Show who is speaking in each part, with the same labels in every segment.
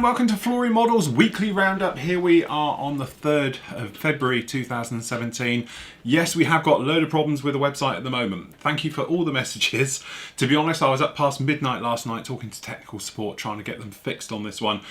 Speaker 1: welcome to Flory Models Weekly Roundup. Here we are on the 3rd of February 2017. Yes, we have got a load of problems with the website at the moment. Thank you for all the messages. To be honest, I was up past midnight last night talking to technical support, trying to get them fixed on this one.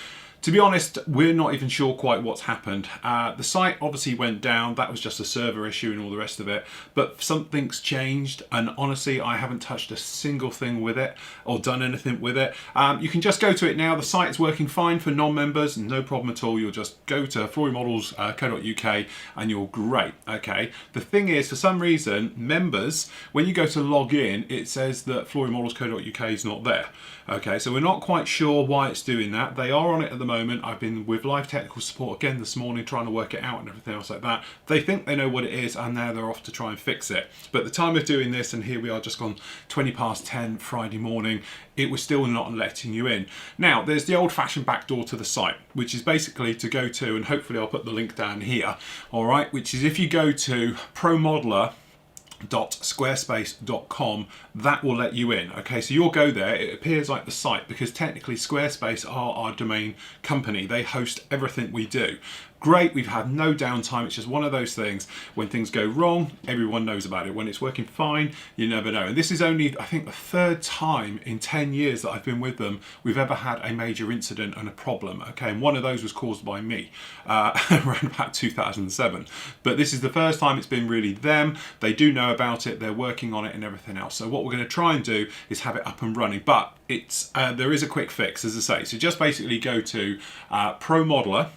Speaker 1: To be honest, we're not even sure quite what's happened. The site obviously went down. That was just a server issue and all the rest of it. But something's changed, and honestly, I haven't touched a single thing with it or done anything with it. You can just go to it now. The site is working fine for non-members, no problem at all. You'll just go to florymodels.co.uk and you're great. Okay. The thing is, for some reason, members, when you go to log in, it says that florymodels.co.uk is not there. Okay, so we're not quite sure why it's doing that. They are on it at the moment. I've been with live technical support again this morning trying to work it out and everything else like that. They think they know what it is and now they're off to try and fix it. But at the time of doing this, and here we are just gone 20 past 10 Friday morning, it was still not letting you in. Now, there's the old-fashioned backdoor to the site, which is basically to go to, and hopefully I'll put the link down here, all right, which is if you go to promodeler.squarespace.com, that will let you in. Okay, so you'll go there, it appears like the site, because technically Squarespace are our domain company. They host everything we do. Great, we've had no downtime. It's just one of those things. When things go wrong, everyone knows about it. When it's working fine, you never know. And this is only, I think, the third time in 10 years that I've been with them we've ever had a major incident and a problem. Okay, and one of those was caused by me around about 2007. But this is the first time it's been really them. They do know about it. They're working on it and everything else. So what we're going to try and do is have it up and running. But it's there is a quick fix, as I say. So just basically go to ProModeler.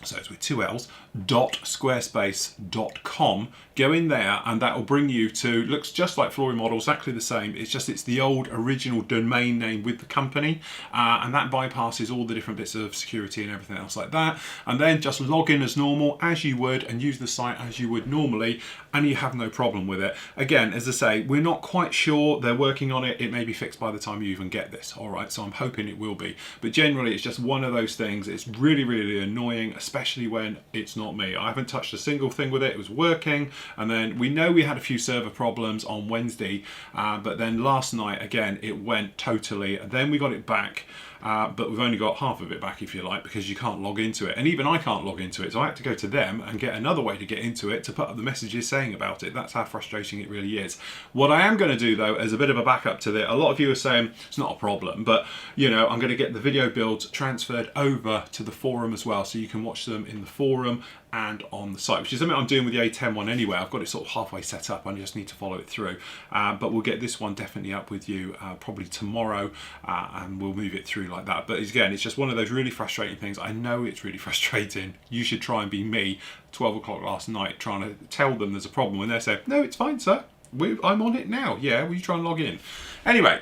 Speaker 1: So it's with two L's, .squarespace.com. Go in there and that will bring you to, looks just like Flory Model, exactly the same. It's the old original domain name with the company, and that bypasses all the different bits of security and everything else like that. And then just log in as normal, as you would, and use the site as you would normally, and you have no problem with it. Again, as I say, we're not quite sure. They're working on it. It may be fixed by the time you even get this. All right, so I'm hoping it will be. But generally, it's just one of those things. It's really, really annoying, especially when it's not me. I haven't touched a single thing with it. It was working. And then we know we had a few server problems on Wednesday, but then last night, again, it went totally. Then we got it back. But we've only got half of it back, if you like, because you can't log into it. And even I can't log into it, so I had to go to them and get another way to get into it to put up the messages saying about it. That's how frustrating it really is. What I am going to do, though, as a bit of a backup to that, a lot of you are saying it's not a problem, but, you know, I'm going to get the video builds transferred over to the forum as well, so you can watch them in the forum and on the site, which is something I'm doing with the A10 one anyway. I've got it sort of halfway set up. I just need to follow it through. But we'll get this one definitely up with you probably tomorrow, and we'll move it through like that. But again, it's just one of those really frustrating things. I know it's really frustrating. You should try and be me 12 o'clock last night trying to tell them there's a problem when they say, no, it's fine, sir. I'm on it now. Yeah, will you try and log in? Anyway,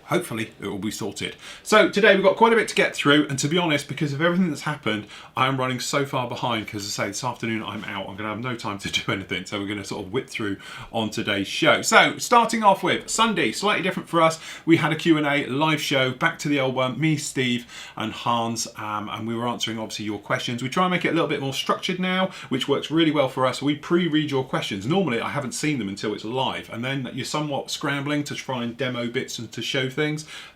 Speaker 1: hopefully it will be sorted. So today we've got quite a bit to get through, and to be honest, because of everything that's happened, I am running so far behind because, as I say, this afternoon I'm out. I'm going to have no time to do anything, so we're going to sort of whip through on today's show. So starting off with Sunday, slightly different for us. We had a Q&A live show, back to the old one, me, Steve and Hans, and we were answering obviously your questions. We try and make it a little bit more structured now, which works really well for us. We pre-read your questions. Normally I haven't seen them until it's live, and then you're somewhat scrambling to try and demo bits and to show things.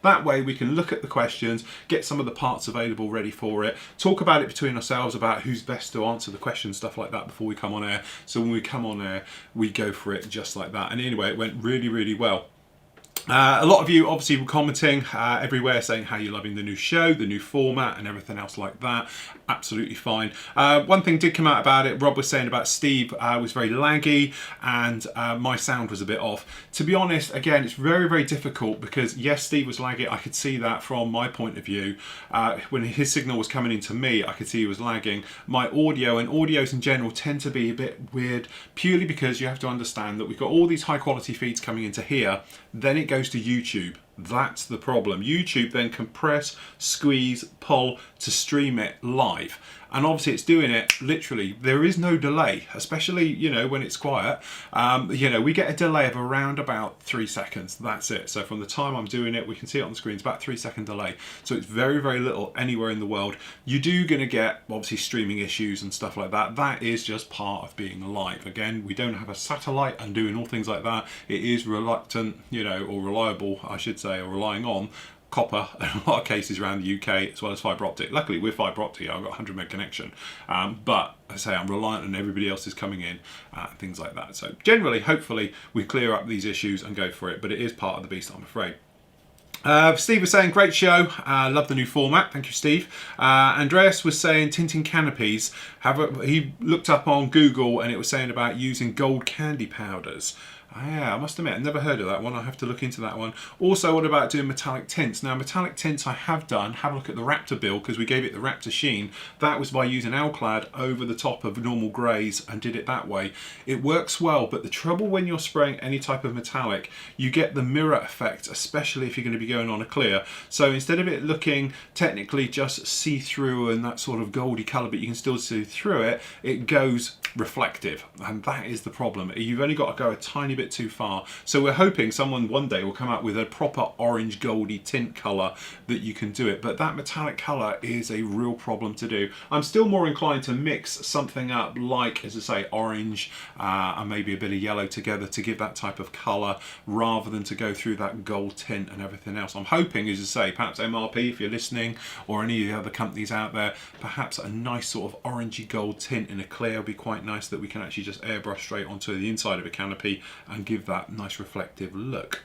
Speaker 1: That way we can look at the questions, get some of the parts available ready for it, talk about it between ourselves about who's best to answer the questions, stuff like that before we come on air. So when we come on air, we go for it just like that. And anyway, it went really, really well. A lot of you obviously were commenting everywhere saying how you're loving the new show, the new format and everything else like that. Absolutely fine. One thing did come out about it. Rob was saying about Steve was very laggy and my sound was a bit off. To be honest, again, it's very, very difficult because yes, Steve was laggy. I could see that from my point of view. When his signal was coming into me, I could see he was lagging. My audio and audios in general tend to be a bit weird purely because you have to understand that we've got all these high quality feeds coming into here. Then it goes to YouTube. That's the problem. YouTube then compress, squeeze, pull to stream it live. And obviously it's doing it literally, there is no delay, especially, you know, when it's quiet. You know, we get a delay of around about 3 seconds. That's it. So from the time I'm doing it, we can see it on the screen, it's about 3-second delay. So it's very, very little anywhere in the world. You do going to get obviously streaming issues and stuff like that. That is just part of being live. Again, we don't have a satellite and doing all things like that. It is reluctant, you know, or reliable, I should say, or relying on copper in a lot of cases around the UK, as well as fibre optic. Luckily, with fibre optic, I've got 100 meg connection, but I say I'm reliant on everybody else's coming in and things like that. So generally, hopefully, we clear up these issues and go for it, but it is part of the beast, I'm afraid. Steve was saying, great show, love the new format, thank you Steve. Andreas was saying tinting canopies, he looked up on Google and it was saying about using gold candy powders. Yeah, I must admit, I've never heard of that one. I have to look into that one. Also, what about doing metallic tints? Now, metallic tints I have done. Have a look at the Raptor build, because we gave it the Raptor sheen. That was by using Alclad over the top of normal greys and did it that way. It works well, but the trouble when you're spraying any type of metallic, you get the mirror effect, especially if you're going to be going on a clear. So instead of it looking technically just see-through and that sort of goldy colour, but you can still see through it, it goes reflective, and that is the problem. You've only got to go a tiny bit too far. So we're hoping someone one day will come out with a proper orange goldy tint colour that you can do it, but that metallic colour is a real problem to do. I'm still more inclined to mix something up like, as I say, orange and maybe a bit of yellow together to give that type of colour, rather than to go through that gold tint and everything else. I'm hoping, as I say, perhaps MRP, if you're listening, or any of the other companies out there, perhaps a nice sort of orangey gold tint in a clear would be quite nice, that we can actually just airbrush straight onto the inside of a canopy and give that nice reflective look.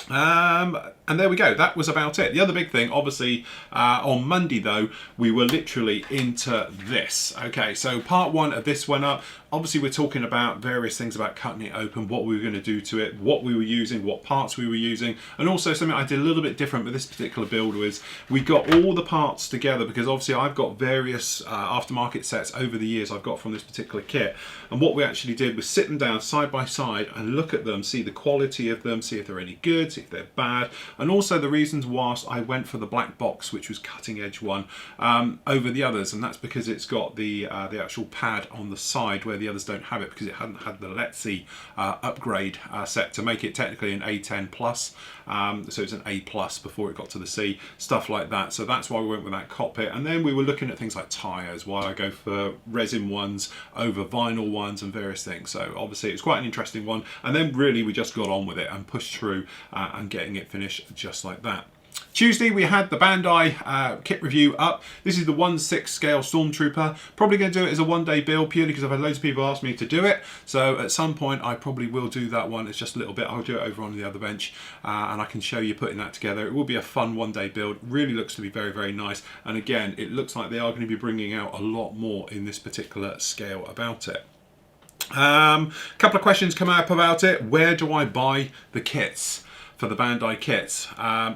Speaker 1: And there we go, that was about it. The other big thing, obviously, on Monday though, we were literally into this. Okay, so part one of this went up. Obviously, we're talking about various things about cutting it open, what we were going to do to it, what we were using, what parts we were using, and also something I did a little bit different with this particular build was we got all the parts together, because obviously I've got various aftermarket sets over the years I've got from this particular kit, and what we actually did was sit them down side by side and look at them, see the quality of them, see if they're any good, see if they're bad, and also the reasons whilst I went for the black box, which was cutting edge one, over the others, and that's because it's got the actual pad on the side where the others don't have it, because it hadn't had the Let's See upgrade set to make it technically an A10 plus, so it's an A plus before it got to the C, stuff like that. So that's why we went with that cockpit. And then we were looking at things like tyres, why I go for resin ones over vinyl ones and various things. So obviously it was quite an interesting one, and then really we just got on with it and pushed through and getting it finished just like that. Tuesday we had the Bandai kit review up. This is the 1/6 scale Stormtrooper. Probably going to do it as a one-day build purely because I've had loads of people ask me to do it. So at some point I probably will do that one. It's just a little bit. I'll do it over on the other bench and I can show you putting that together. It will be a fun one-day build. Really looks to be very, very nice. And again, it looks like they are going to be bringing out a lot more in this particular scale about it. Couple of questions come up about it. Where do I buy the kits for the Bandai kits?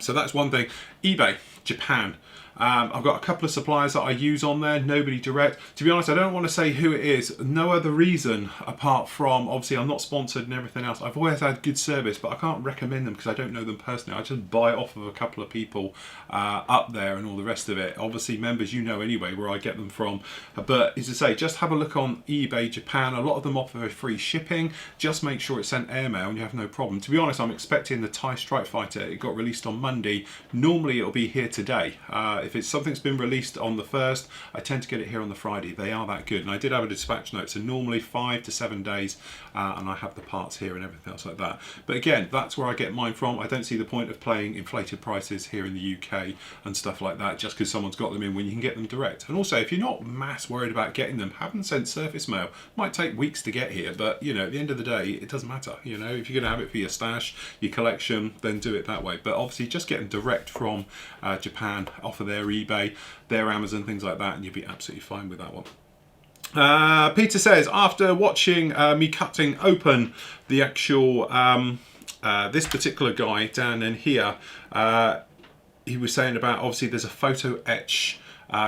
Speaker 1: So that's one thing. eBay, Japan. I've got a couple of suppliers that I use on there, nobody direct. To be honest, I don't want to say who it is. No other reason apart from, obviously, I'm not sponsored and everything else. I've always had good service, but I can't recommend them because I don't know them personally. I just buy off of a couple of people up there and all the rest of it. Obviously, members, you know anyway where I get them from. But as I say, just have a look on eBay Japan. A lot of them offer free shipping. Just make sure it's sent airmail and you have no problem. To be honest, I'm expecting the TIE Strike Fighter. It got released on Monday. Normally, it'll be here today. If it's something's been released on the 1st, I tend to get it here on the Friday. They are that good. And I did have a dispatch note, so normally 5 to 7 days, and I have the parts here and everything else like that. But again, that's where I get mine from. I don't see the point of playing inflated prices here in the UK and stuff like that just because someone's got them in when you can get them direct. And also, if you're not mass worried about getting them, have them sent surface mail. Might take weeks to get here, but you know, at the end of the day, it doesn't matter. You know, if you're going to have it for your stash, your collection, then do it that way. But obviously, just get them direct from Japan off of their eBay, their Amazon, things like that, and you'll be absolutely fine with that one. Peter says, after watching me cutting open the actual this particular guy down in here, he was saying about, obviously there's a photo etch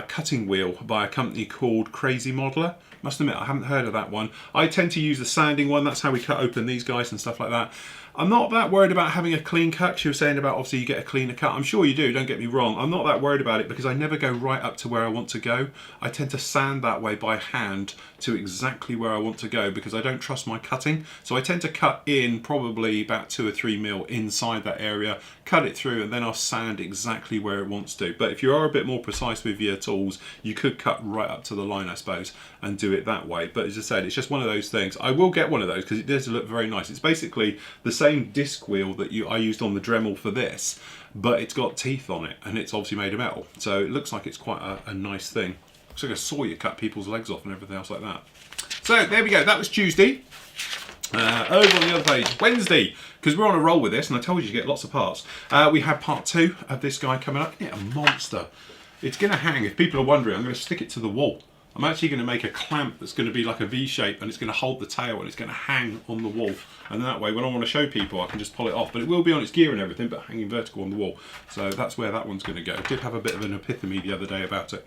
Speaker 1: cutting wheel by a company called Crazy Modeler. Must admit, I haven't heard of that one. I tend to use the sanding one. That's how we cut open these guys and stuff like that. I'm not that worried about having a clean cut. She was saying about, obviously, you get a cleaner cut. I'm sure you do, don't get me wrong. I'm not that worried about it because I never go right up to where I want to go. I tend to sand that way by hand to exactly where I want to go because I don't trust my cutting. So I tend to cut in probably about 2 or 3 mil inside that area, cut it through, and then I'll sand exactly where it wants to. But if you are a bit more precise with your heavier tools, you could cut right up to the line, I suppose, and do it that way. But as I said, it's just one of those things. I will get one of those because it does look very nice. It's basically the same disc wheel that I used on the Dremel for this, but it's got teeth on it, and it's obviously made of metal. So it looks like it's quite a nice thing. Looks like a saw you cut people's legs off and everything else like that. So there we go, that was Tuesday. Over on the other page, Wednesday, because we're on a roll with this, and I told you get lots of parts. We have part 2 of this guy coming up. Yeah, a monster. It's going to hang. If people are wondering, I'm going to stick it to the wall. I'm actually going to make a clamp that's going to be like a V shape, and it's going to hold the tail, and it's going to hang on the wall. And that way, when I want to show people, I can just pull it off. But it will be on its gear and everything, but hanging vertical on the wall. So that's where that one's going to go. I did have a bit of an epiphany the other day about it.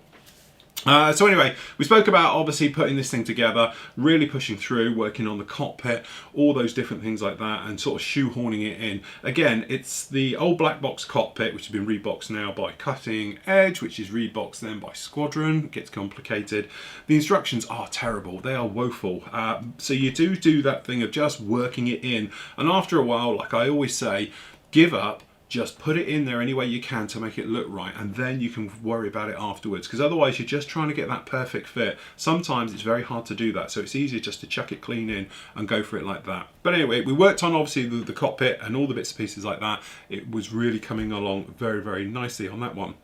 Speaker 1: So anyway, we spoke about obviously putting this thing together, really pushing through, working on the cockpit, all those different things like that, and sort of shoehorning it in. Again, it's the old black box cockpit, which has been reboxed now by Cutting Edge, which is reboxed then by Squadron. It gets complicated. The instructions are terrible. They are woeful. So you do that thing of just working it in. And after a while, like I always say, give up. Just put it in there any way you can to make it look right, and then you can worry about it afterwards, because otherwise you're just trying to get that perfect fit. Sometimes it's very hard to do that, so it's easier just to chuck it clean in and go for it like that. But anyway, we worked on obviously the cockpit and all the bits and pieces like that. It was really coming along very, very nicely on that one.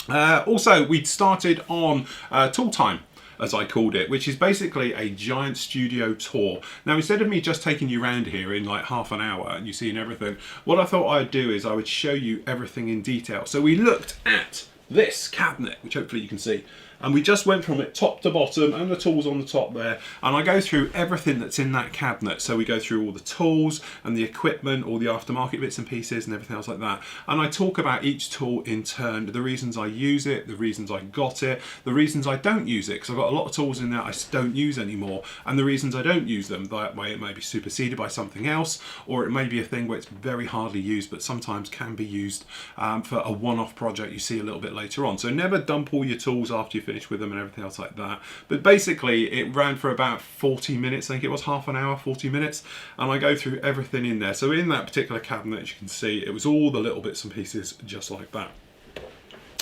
Speaker 1: Also, we started on Tool Time, as I called it, which is basically a giant studio tour. Now, instead of me just taking you around here in like half an hour and you seeing everything, what I thought I'd do is I would show you everything in detail. So we looked at this cabinet, which hopefully you can see, and we just went from it top to bottom, and the tools on the top there, and I go through everything that's in that cabinet. So we go through all the tools and the equipment, all the aftermarket bits and pieces and everything else like that, and I talk about each tool in turn, the reasons I use it, the reasons I got it, the reasons I don't use it, because I've got a lot of tools in there I don't use anymore, and the reasons I don't use them. That way it may be superseded by something else, or it may be a thing where it's very hardly used but sometimes can be used for a one-off project you see a little bit later on. So never dump all your tools after you finish with them and everything else like that. But basically it ran for about 40 minutes, I think it was half an hour, 40 minutes, and I go through everything in there. So in that particular cabinet, as you can see, it was all the little bits and pieces just like that.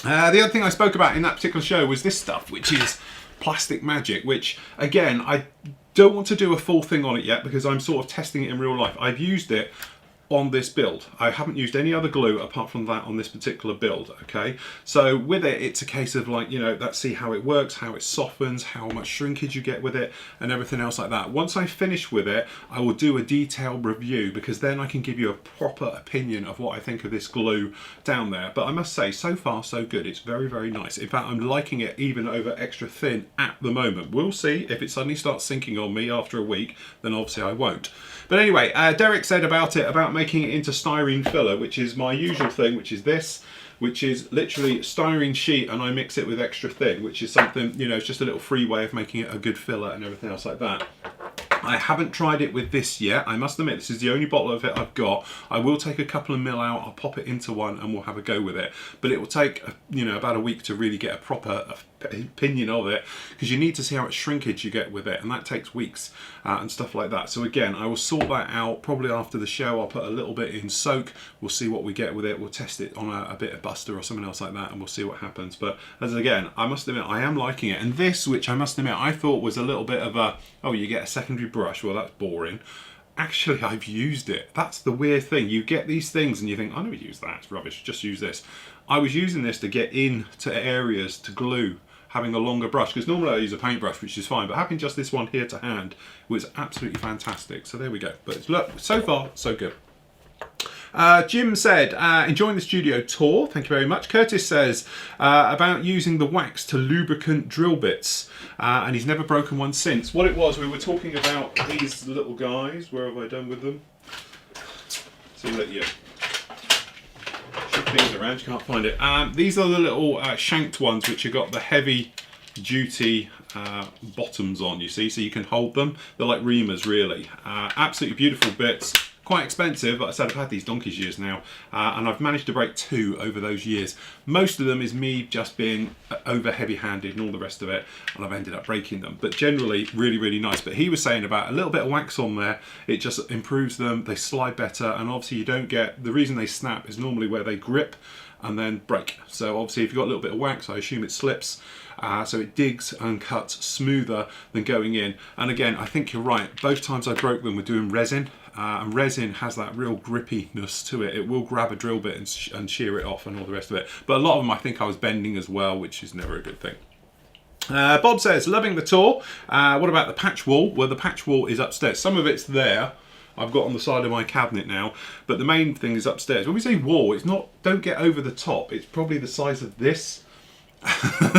Speaker 1: The other thing I spoke about in that particular show was this stuff, which is Plastic Magic, which again, I don't want to do a full thing on it yet because I'm sort of testing it in real life. I've used it on this build. I haven't used any other glue apart from that on this particular build, okay? So with it, it's a case of like, you know, let's see how it works, how it softens, how much shrinkage you get with it, and everything else like that. Once I finish with it, I will do a detailed review, because then I can give you a proper opinion of what I think of this glue down there. But I must say, so far so good. It's very, very nice. In fact, I'm liking it even over extra thin at the moment. We'll see if it suddenly starts sinking on me after a week, then obviously I won't. But anyway, Derek said about making it into styrene filler, which is my usual thing, which is this, which is literally styrene sheet, and I mix it with extra thin, which is something, you know, it's just a little free way of making it a good filler and everything else like that. I haven't tried it with this yet. I must admit, this is the only bottle of it I've got. I will take a couple of mil out, I'll pop it into one and we'll have a go with it. But it will take, you know, about a week to really get a proper opinion of it, because you need to see how much shrinkage you get with it, and that takes weeks and stuff like that. So again, I will sort that out probably after the show. I'll put a little bit in soak, we'll see what we get with it, we'll test it on a bit of Buster or something else like that, and we'll see what happens. But as again, I must admit, I am liking it. And this, which I must admit I thought was a little bit of a, oh, you get a secondary brush, well that's boring. Actually, I've used it. That's the weird thing. You get these things and you think, I never use that, it's rubbish, just use this. I was using this to get into areas to glue, having a longer brush, because normally I use a paintbrush, which is fine, but having just this one here to hand was absolutely fantastic. So there we go. But look, so far so good. Jim said, enjoying the studio tour, thank you very much. Curtis says about using the wax to lubricant drill bits, and he's never broken one since. What it was, we were talking about these little guys. Where have I done with them? So let you shift things around, you can't find it. These are the little shanked ones, which have got the heavy duty bottoms on, you see, so you can hold them. They're like reamers, really. Absolutely beautiful bits. Quite expensive, but I said I've had these donkey's years now, and I've managed to break 2 over those years. Most of them is me just being over heavy-handed and all the rest of it, and I've ended up breaking them. But generally, really, really nice. But he was saying about a little bit of wax on there, it just improves them, they slide better, and obviously you don't get, the reason they snap is normally where they grip, and then break. So obviously if you've got a little bit of wax, I assume it slips. So it digs and cuts smoother than going in. And again, I think you're right. Both times I broke them were doing resin. And resin has that real grippiness to it. It will grab a drill bit and shear it off and all the rest of it. But a lot of them I think I was bending as well, which is never a good thing. Bob says, loving the tour. What about the patch wall? Well, the patch wall is upstairs. Some of it's there. I've got on the side of my cabinet now, but the main thing is upstairs. When we say wall, it's not, don't get over the top. It's probably the size of this.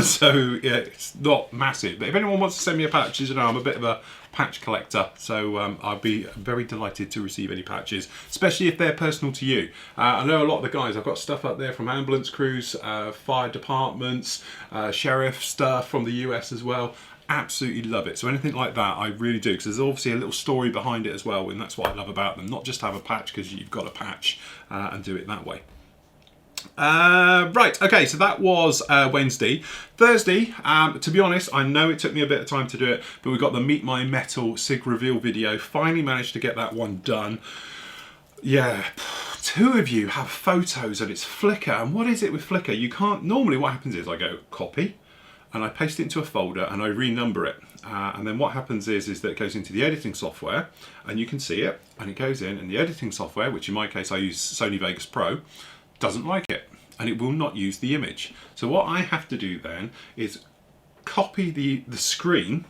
Speaker 1: So yeah, it's not massive. But if anyone wants to send me a patches, you know, I'm a bit of a patch collector, so I'd be very delighted to receive any patches, especially if they're personal to you. I know a lot of the guys, I've got stuff up there from ambulance crews, fire departments, sheriff stuff from the US as well. Absolutely love it. So anything like that, I really do, because there's obviously a little story behind it as well, and that's what I love about them. Not just have a patch because you've got a patch and do it that way. Right, okay, so that was Wednesday. Thursday, to be honest, I know it took me a bit of time to do it, but we got the Meet My Metal SIG reveal video. Finally managed to get that one done. Yeah, 2 of you have photos and it's Flickr, and what is it with Flickr? You can't, normally what happens is I go copy, and I paste it into a folder and I renumber it. And then what happens is that it goes into the editing software and you can see it, and it goes in, and the editing software, which in my case I use Sony Vegas Pro, doesn't like it, and it will not use the image. So what I have to do then is copy the screen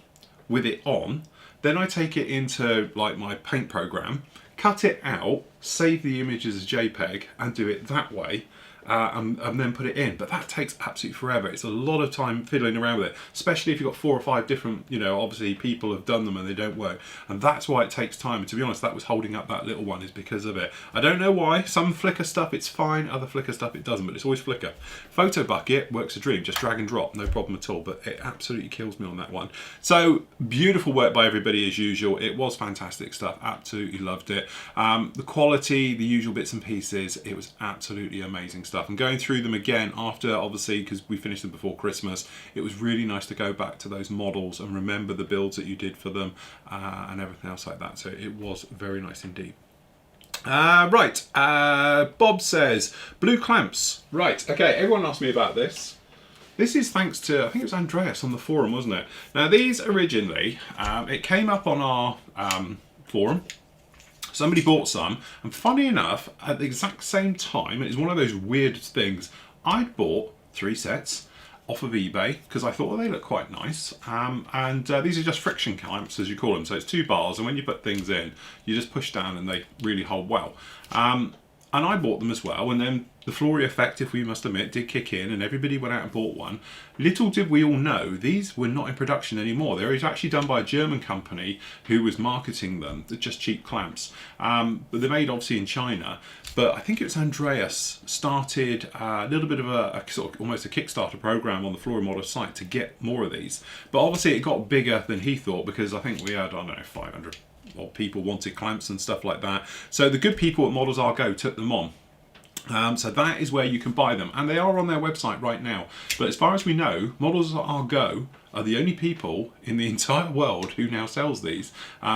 Speaker 1: with it on, then I take it into like my paint program, cut it out, save the image as a JPEG and do it that way. And then put it in, but that takes absolutely forever. It's a lot of time fiddling around with it, especially if you've got 4 or 5 different, you know, obviously people have done them and they don't work, and that's why it takes time. And to be honest, that was holding up that little one, is because of it. I don't know why. Some Flickr stuff it's fine, other Flickr stuff it doesn't, but it's always Flickr. Photo Bucket works a dream, just drag and drop, no problem at all, but it absolutely kills me on that one. So beautiful work by everybody as usual. It was fantastic stuff, absolutely loved it. The quality, the usual bits and pieces, it was absolutely amazing stuff. And going through them again after, obviously, because we finished them before Christmas, it was really nice to go back to those models and remember the builds that you did for them and everything else like that. So it was very nice indeed. Right, Bob says, blue clamps. Right, okay, everyone asked me about this. This is thanks to, I think it was Andreas on the forum, wasn't it? Now these originally, it came up on our forum. Somebody bought some, and funny enough, at the exact same time, it's one of those weird things, I'd bought 3 sets off of eBay because I thought, well, they look quite nice. And these are just friction clamps, as you call them. So it's 2 bars, and when you put things in, you just push down and they really hold well. And I bought them as well, and then the Flory effect, if we must admit, did kick in, and everybody went out and bought one. Little did we all know, these were not in production anymore. They were actually done by a German company who was marketing them. They're just cheap clamps. But they're made obviously in China. But I think it was Andreas started a little bit of a sort of almost a Kickstarter program on the Flory Model site to get more of these. But obviously it got bigger than he thought, because I think we had, I don't know, 500 odd people wanted clamps and stuff like that. So the good people at Models R Go took them on. So that is where you can buy them, and they are on their website right now. But as far as we know, Models R Go are the only people in the entire world who now sells these,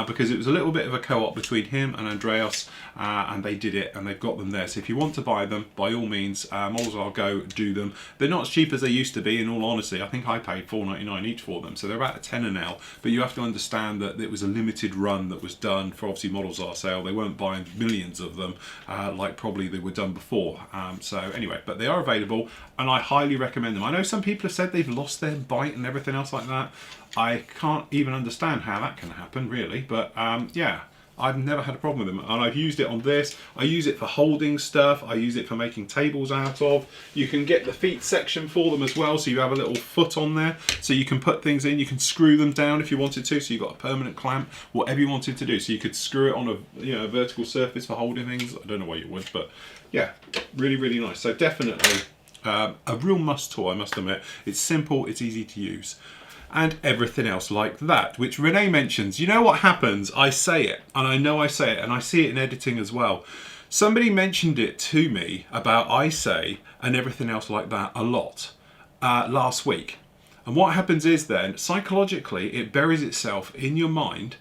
Speaker 1: because it was a little bit of a co-op between him and Andreas, and they did it, and they've got them there. So if you want to buy them, by all means, Models R Go, do them. They're not as cheap as they used to be, in all honesty. I think I paid $4.99 each for them, so they're about a tenner now. But you have to understand that it was a limited run that was done for obviously Models R sale. They weren't buying millions of them like probably they were done before. So anyway, but they are available, and I highly recommend them. I know some people have said they've lost their bite and everything else like that. I can't even understand how that can happen, really, but yeah, I've never had a problem with them, and I've used it on this. I use it for holding stuff, I use it for making tables out of. You can get the feet section for them as well, so you have a little foot on there, so you can put things in. You can screw them down if you wanted to, so you've got a permanent clamp, whatever you wanted to do. So you could screw it on a, you know, a vertical surface for holding things. I don't know why you would, but yeah, really, really nice. So definitely a real must toy, I must admit. It's simple, it's easy to use, and everything else like that, which Renee mentions. You know what happens? I say it, and I know I say it, and I see it in editing as well. Somebody mentioned it to me about I say and everything else like that a lot last week. And what happens is then, psychologically, it buries itself in your mind,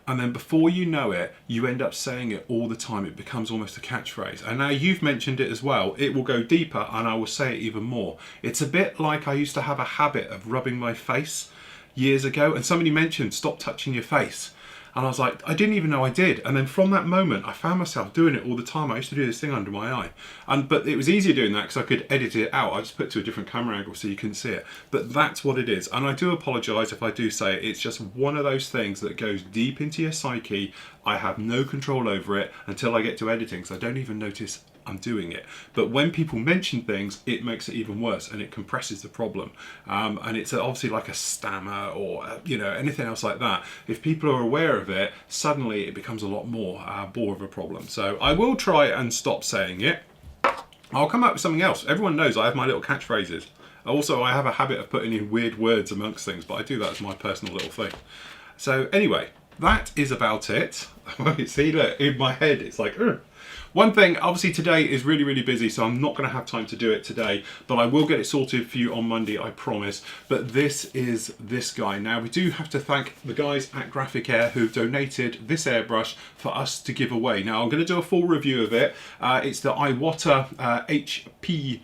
Speaker 1: and then before you know it, you end up saying it all the time. It becomes almost a catchphrase. And now you've mentioned it as well. It will go deeper, and I will say it even more. It's a bit like I used to have a habit of rubbing my face years ago, and somebody mentioned stop touching your face. And I was like, I didn't even know I did. And then from that moment, I found myself doing it all the time. I used to do this thing under my eye. But it was easier doing that because I could edit it out. I just put it to a different camera angle so you couldn't see it. But that's what it is. And I do apologise if I do say it. It's just one of those things that goes deep into your psyche. I have no control over it until I get to editing, so I don't even notice I'm doing it. But when people mention things, it makes it even worse, and it compresses the problem. And it's obviously like a stammer or anything else like that. If people are aware of it, suddenly it becomes a lot more of a problem. So I will try and stop saying it. I'll come up with something else. Everyone knows I have my little catchphrases. Also, I have a habit of putting in weird words amongst things, but I do that as my personal little thing. So anyway, that is about it. See, look, in my head, it's like, ugh. One thing, obviously today is really, really busy, so I'm not going to have time to do it today, but I will get it sorted for you on Monday, I promise. But this is this guy. Now, we do have to thank the guys at Graphic Air who've donated this airbrush for us to give away. Now, I'm going to do a full review of it. It's the Iwata HP-C+.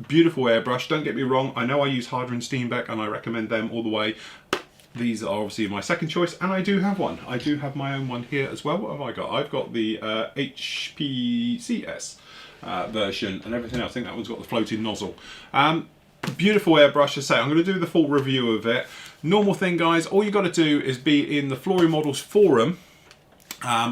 Speaker 1: Beautiful airbrush, don't get me wrong. I know I use Harder and Steenbeck, and I recommend them all the way. These are obviously my second choice, and I do have one. I do have my own one here as well. What have I got? I've got the HPCS version and everything else. I think that one's got the floating nozzle. Beautiful airbrush, I say. I'm going to do the full review of it. Normal thing, guys, all you got to do is be in the Flory Models forum,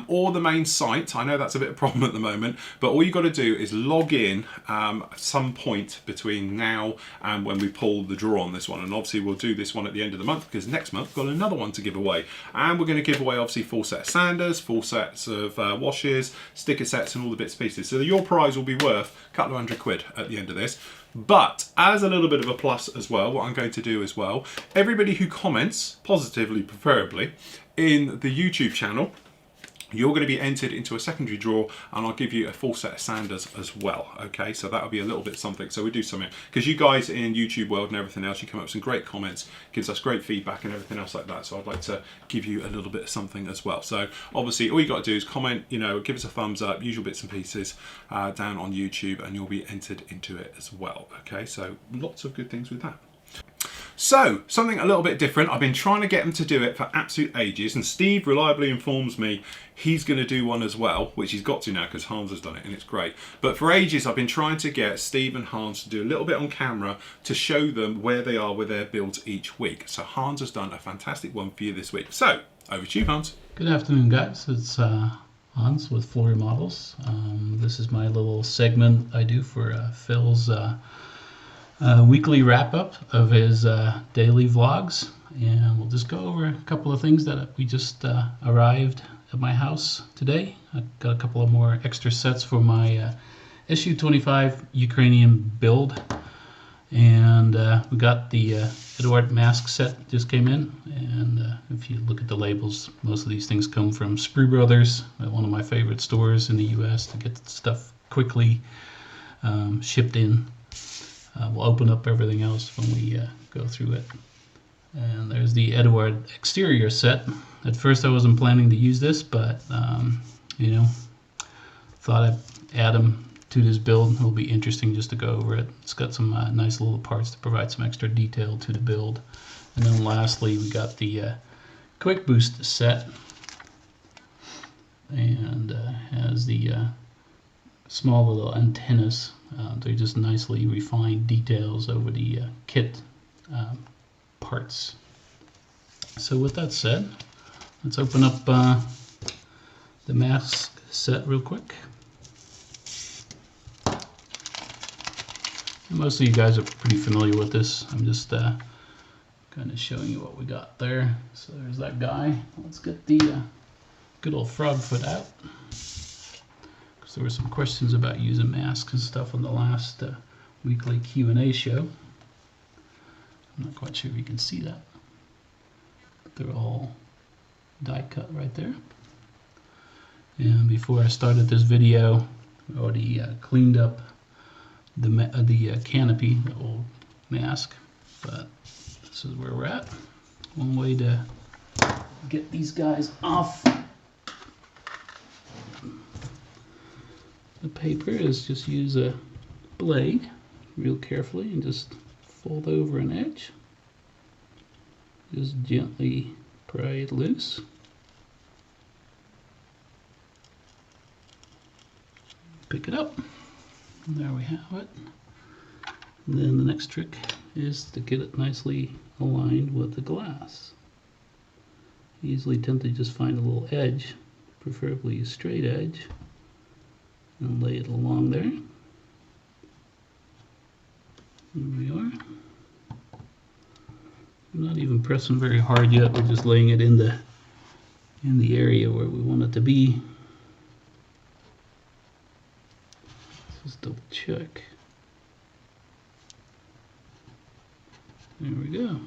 Speaker 1: or the main site. I know that's a bit of a problem at the moment, but all you got to do is log in at some point between now and when we pull the draw on this one. And obviously we'll do this one at the end of the month, because next month we've got another one to give away. And we're going to give away obviously full set of sanders, full sets of washes, sticker sets, and all the bits and pieces. So your prize will be worth a couple of £100 at the end of this. But as a little bit of a plus as well, what I'm going to do as well, everybody who comments, positively preferably, in the YouTube channel, you're going to be entered into a secondary draw, and I'll give you a full set of sanders as well. Okay, so that'll be a little bit something. So we do something, because you guys in YouTube world and everything else, you come up with some great comments, gives us great feedback and everything else like that. So I'd like to give you a little bit of something as well. So obviously all you got to do is comment, give us a thumbs up, usual bits and pieces down on YouTube, and you'll be entered into it as well. Okay, so lots of good things with that. So, something a little bit different. I've been trying to get him to do it for absolute ages, and Steve reliably informs me he's going to do one as well, which he's got to now because Hans has done it, and it's great. But for ages, I've been trying to get Steve and Hans to do a little bit on camera to show them where they are with their builds each week. So Hans has done a fantastic one for you this week. So, over to you, Hans.
Speaker 2: Good afternoon, guys. It's Hans with Flory Models. This is my little segment I do for Phil's weekly wrap-up of his daily vlogs, and we'll just go over a couple of things that we just arrived at my house today. I got a couple of more extra sets for my issue 25 Ukrainian build, and we got the Edward mask set just came in, and if you look at the labels, most of these things come from Sprue Brothers, one of my favorite stores in the US to get stuff quickly shipped in. We'll open up everything else when we go through it. And there's the Edward exterior set. At first I wasn't planning to use this, but thought I'd add them to this build. It'll be interesting just to go over it. It's got some nice little parts to provide some extra detail to the build. And then lastly, we got the Quick Boost set, and has the small little antennas. They're just nicely refined details over the kit parts. So with that said, let's open up the mask set real quick. And most of you guys are pretty familiar with this. I'm just kind of showing you what we got there. So there's that guy. Let's get the good old frog foot out. There were some questions about using masks and stuff on the last weekly Q&A show. I'm not quite sure if you can see that. They're all die cut right there. And before I started this video, I already cleaned up the canopy, the old mask. But this is where we're at. One way to get these guys off the paper is just use a blade real carefully and just fold over an edge. Just gently pry it loose. Pick it up. And there we have it. And then the next trick is to get it nicely aligned with the glass. Easily tend to just find a little edge, preferably a straight edge, and lay it along there. There we are. I'm not even pressing very hard yet, we're just laying it in the area where we want it to be. Just double check. There we go.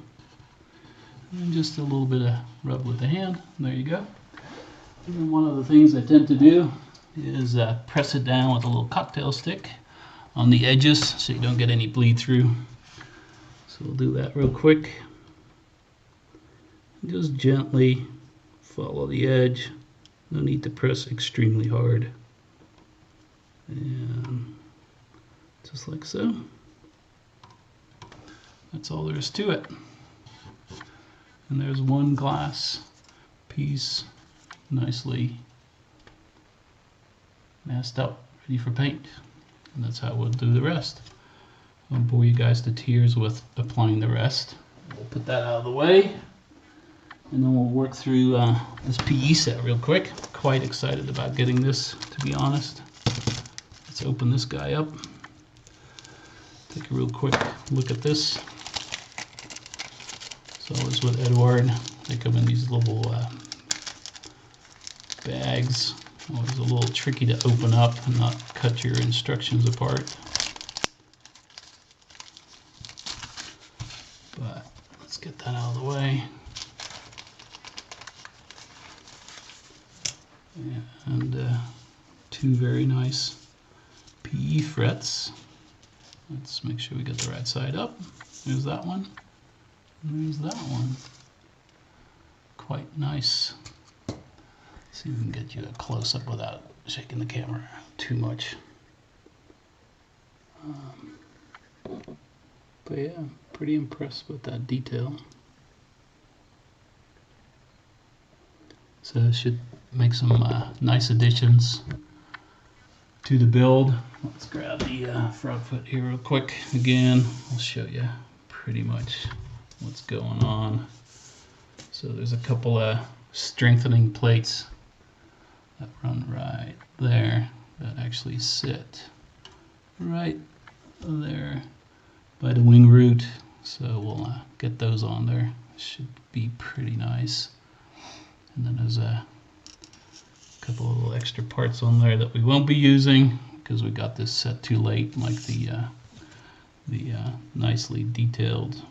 Speaker 2: And just a little bit of rub with the hand. There you go. And then one of the things I tend to do is press it down with a little cocktail stick on the edges so you don't get any bleed through. So we'll do that real quick. Just gently follow the edge. No need to press extremely hard. And just like so. That's all there is to it. And there's one glass piece nicely masked up, ready for paint. And that's how we'll do the rest. I won't bore you guys to tears with applying the rest. We'll put that out of the way. And then we'll work through this PE set real quick. Quite excited about getting this, to be honest. Let's open this guy up. Take a real quick look at this. So always with Edward, they come in these little bags. Always a little tricky to open up and not cut your instructions apart. But let's get that out of the way. And two very nice PE frets. Let's make sure we get the right side up. There's that one. And there's that one. Quite nice. See if we can get you a close-up without shaking the camera too much. But yeah, pretty impressed with that detail. So it should make some nice additions to the build. Let's grab the frog foot here real quick. Again, I'll show you pretty much what's going on. So there's a couple of strengthening plates that run right there that actually sit right there by the wing root. So we'll get those on there. Should be pretty nice. And then there's a couple of little extra parts on there that we won't be using because we got this set too late, like the nicely detailed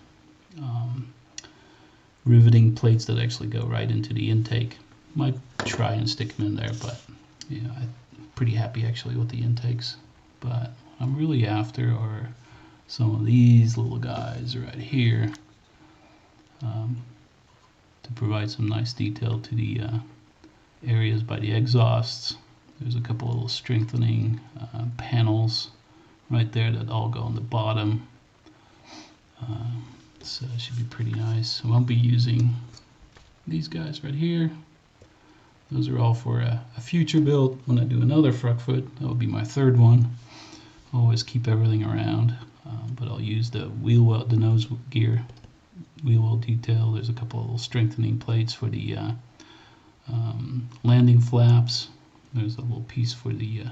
Speaker 2: riveting plates that actually go right into the intake. Might try and stick them in there, but yeah, I'm pretty happy actually with the intakes. But what I'm really after are some of these little guys right here to provide some nice detail to the areas by the exhausts. There's a couple of little strengthening panels right there that all go on the bottom. So it should be pretty nice. I won't be using these guys right here. Those are all for a future build. When I do another frog foot, that will be my third one. Always keep everything around, but I'll use the wheel well, the nose gear wheel well detail. There's a couple of little strengthening plates for the landing flaps. There's a little piece for the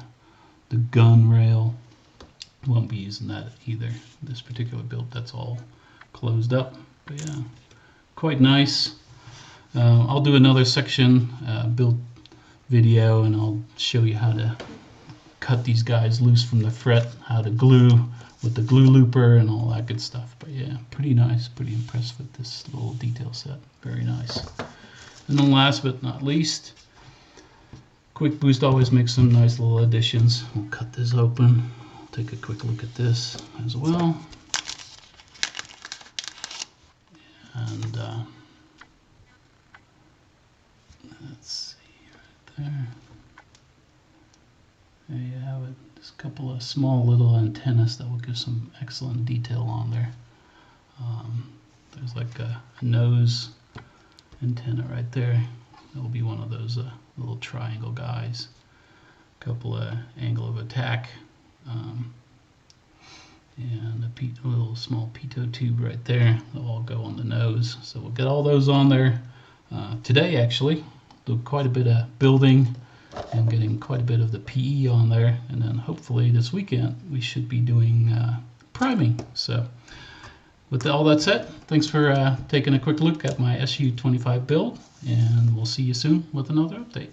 Speaker 2: gun rail. Won't be using that either. This particular build, that's all closed up. But yeah, quite nice. I'll do another section build video, and I'll show you how to cut these guys loose from the fret, how to glue with the glue looper and all that good stuff. But yeah, pretty nice, pretty impressed with this little detail set. Very nice. And then last but not least, Quick Boost always makes some nice little additions. We'll cut this open. Take a quick look at this as well. And let's see right there. There you have it. Just a couple of small little antennas that will give some excellent detail on there. There's like a nose antenna right there. That will be one of those little triangle guys. A couple of angle of attack. And a little small pitot tube right there. They'll all go on the nose. So we'll get all those on there today, actually. Do quite a bit of building and getting quite a bit of the PE on there. And then hopefully this weekend we should be doing priming. So with all that said, thanks for taking a quick look at my SU-25 build. And we'll see you soon with another update.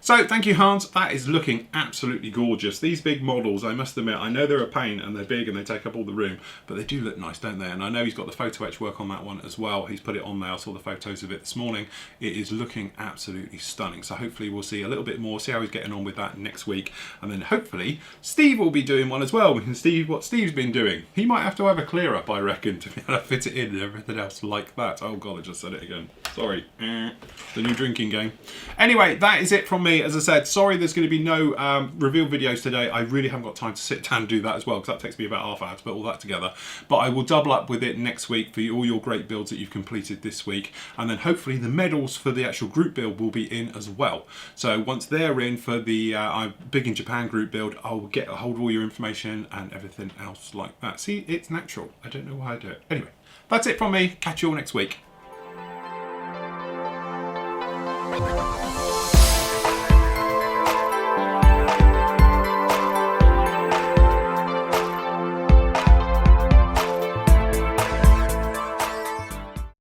Speaker 1: So thank you, Hans. That is looking absolutely gorgeous. These big models, I must admit, I know they're a pain and they're big and they take up all the room, but they do look nice, don't they? And I know he's got the photo etch work on that one as well. He's put it on there. I saw the photos of it this morning. It is looking absolutely stunning. So hopefully we'll see a little bit more, see how he's getting on with that next week. And then hopefully Steve will be doing one as well. We can see what Steve's been doing. He might have to have a clear up, I reckon, to be able to fit it in and everything else like that. Oh God, I just said it again. Sorry. The new drinking game. Anyway, that is it from me. As I said, sorry there's going to be no reveal videos today. I really haven't got time to sit down and do that as well, because that takes me about half an hour to put all that together. But I will double up with it next week for all your great builds that you've completed this week. And then hopefully the medals for the actual group build will be in as well. So once they're in for the Big in Japan group build, I'll get a hold of all your information and everything else like that. See, it's natural. I don't know why I do it. Anyway, that's it from me. Catch you all next week.